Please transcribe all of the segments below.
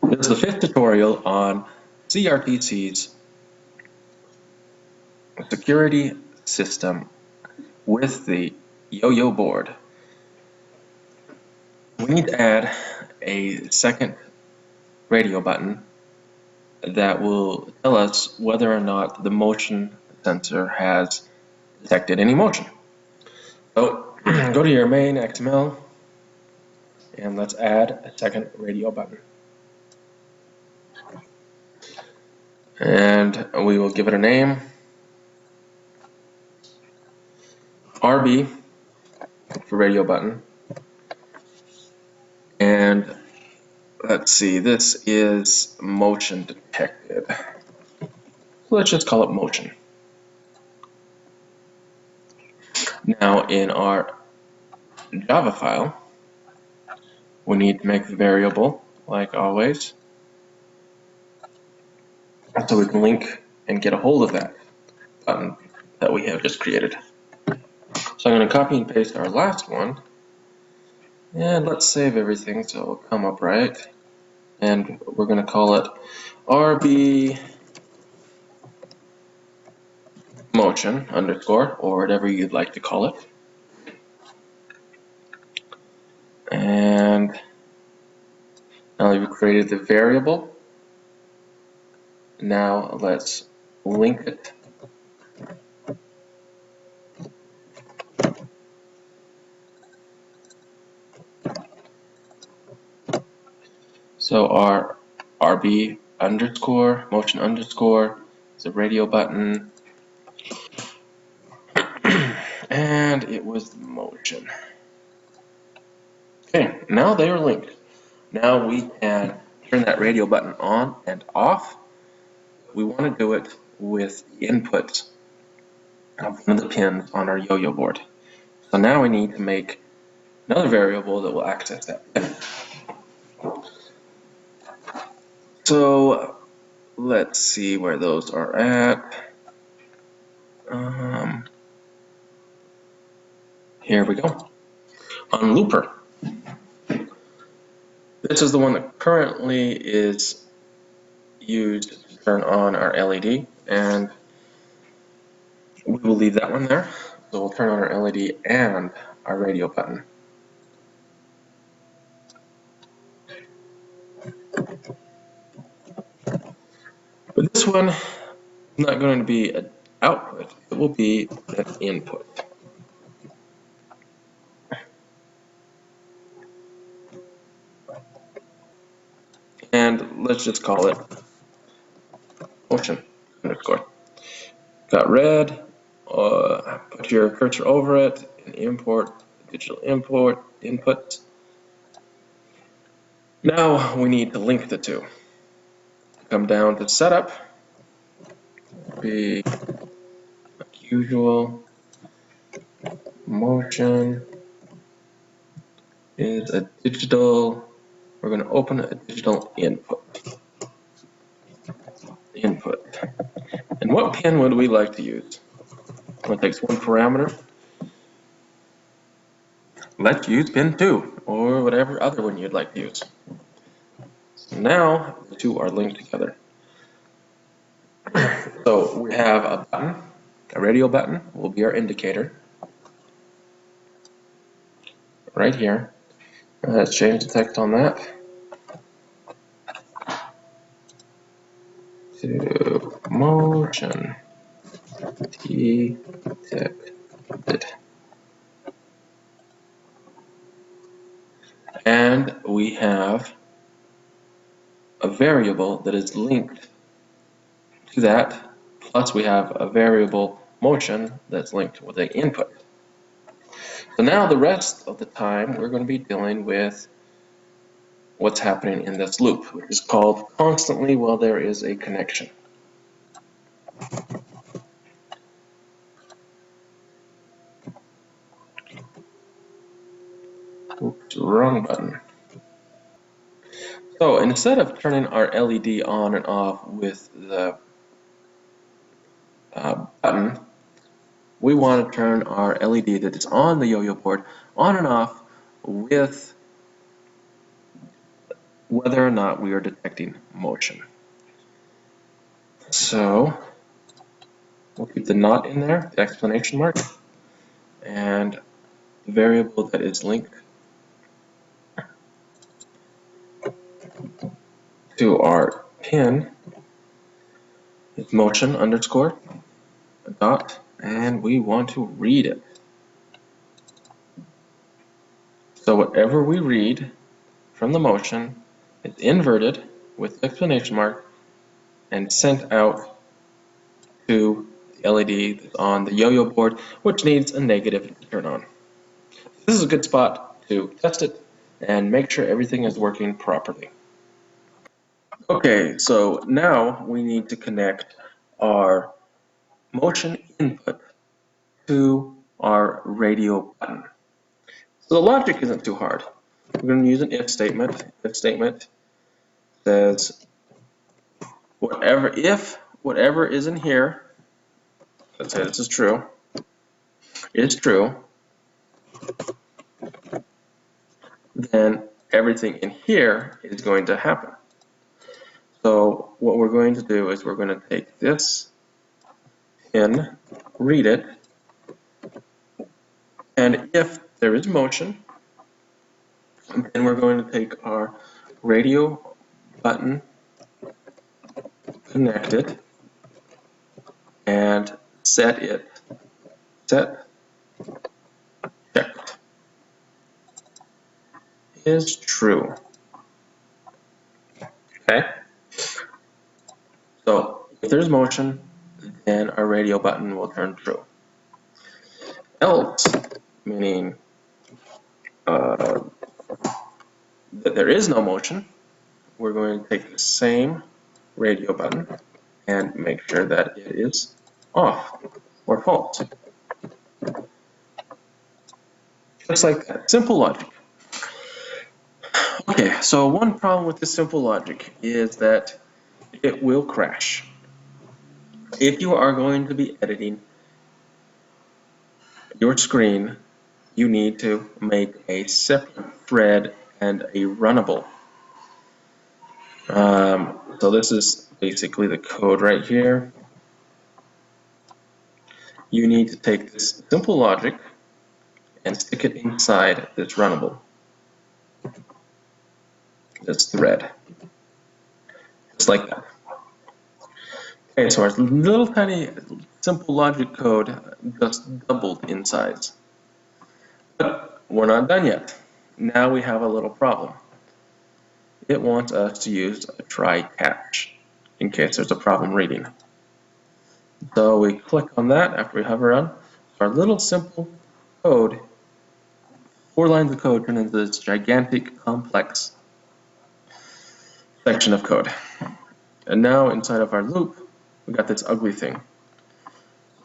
This is the 5th tutorial on CRTC's security system with the IOIO board. We need to add a second radio button that will tell us whether or not the motion sensor has detected any motion. So go to your main XML and let's add a second radio button. And we will give it a name, RB for radio button. And let's see, this is motion detected. So let's just call it motion. Now in our Java file, we need to make the variable, like always, so we can link and get a hold of that button that we have just created. So I'm going to copy and paste our last one, and let's save everything so it'll come up right. And we're going to call it RB motion underscore, or whatever you'd like to call it. And now we've created the variable. Now let's link it. So our RB underscore, motion underscore, is a radio button, and it was motion. Okay, now they are linked. Now we can turn that radio button on and off. We want to do it with the input of one of the pins on our yo-yo board. So now we need to make another variable that will access that pin. So let's see where those are at. Here we go. On looper. This is the one that currently is used to turn on our LED, and we will leave that one there. So we'll turn on our LED and our radio button. But this one is not going to be an output, it will be an input. And let's just call it motion underscore. Got red, put your cursor over it and import digital import input. Now we need to link the two. Come down to setup, be like usual, motion is a digital, we're going to open a digital input. And what pin would we like to use? Well, it takes one parameter. Let's use pin 2 or whatever other one you'd like to use. So now the two are linked together. So we have a button, a radio button will be our indicator. Right here. Let's change the text on that to motion detected. And we have a variable that is linked to that, plus we have a variable motion that's linked with an input. So now the rest of the time we're going to be dealing with what's happening in this loop, which is called constantly while there is a connection. Oops, wrong button. So instead of turning our LED on and off with the button, we want to turn our LED that is on the yo-yo board on and off with whether or not we are detecting motion. So we'll keep the not in there, the exclamation mark, and the variable that is linked to our pin is motion underscore dot, and we want to read it. So whatever we read from the motion is inverted with the exclamation mark and sent out to the LED that's on the yo-yo board, which needs a negative to turn on. This is a good spot to test it and make sure everything is working properly. Okay, so now we need to connect our motion input to our radio button. So the logic isn't too hard. We're going to use an if statement. If statement says if whatever is in here, let's say this is true, is true, then everything in here is going to happen. So what we're going to do is we're going to take this pin, read it, and if there is motion, then we're going to take our radio button connected and set checked is true. Okay? So if there's motion, then our radio button will turn true. Else, meaning that there is no motion, we're going to take the same radio button and make sure that it is off or false. Just like that. Simple logic. Okay, so one problem with this simple logic is that it will crash. If you are going to be editing your screen, you need to make a separate thread and a runnable. So this is basically the code right here. You need to take this simple logic and stick it inside this runnable, this thread, just like that. Okay, so our little tiny simple logic code just doubled in size. But we're not done yet. Now we have a little problem. It wants us to use a try catch in case there's a problem reading. So we click on that after we hover on. Our little simple code, 4 lines of code, turn into this gigantic, complex section of code. And now inside of our loop, we got this ugly thing.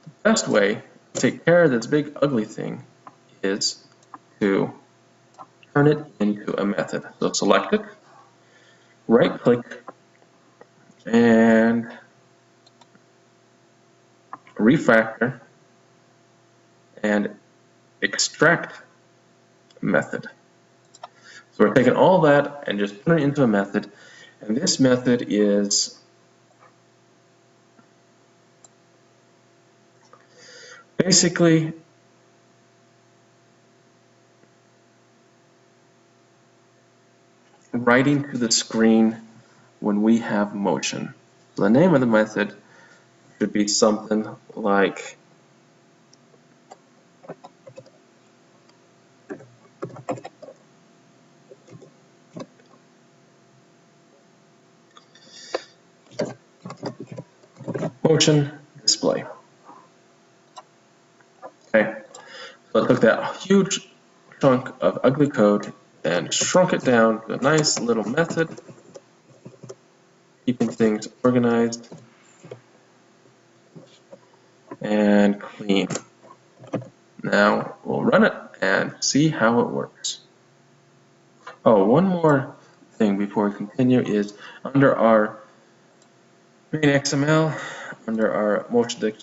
The best way to take care of this big ugly thing is to turn it into a method. So select it, right click, and refactor and extract method. So we're taking all that and just putting it into a method, and this method is basically writing to the screen when we have motion. So the name of the method should be something like motion display. Okay, so I took that huge chunk of ugly code and shrunk it down to a nice little method, keeping things organized and clean. Now we'll run it and see how it works. Oh, one more thing before we continue is under our green XML, under our motion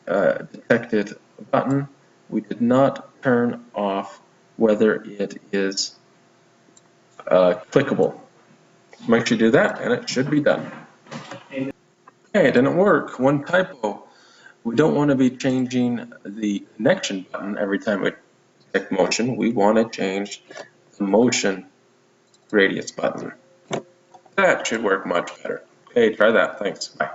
detected button, we did not turn off whether it is clickable. Make sure you do that, and it should be done. Okay, it didn't work. One typo. We don't want to be changing the connection button every time we detect motion. We want to change the motion radius button. That should work much better. Okay, try that. Thanks. Bye.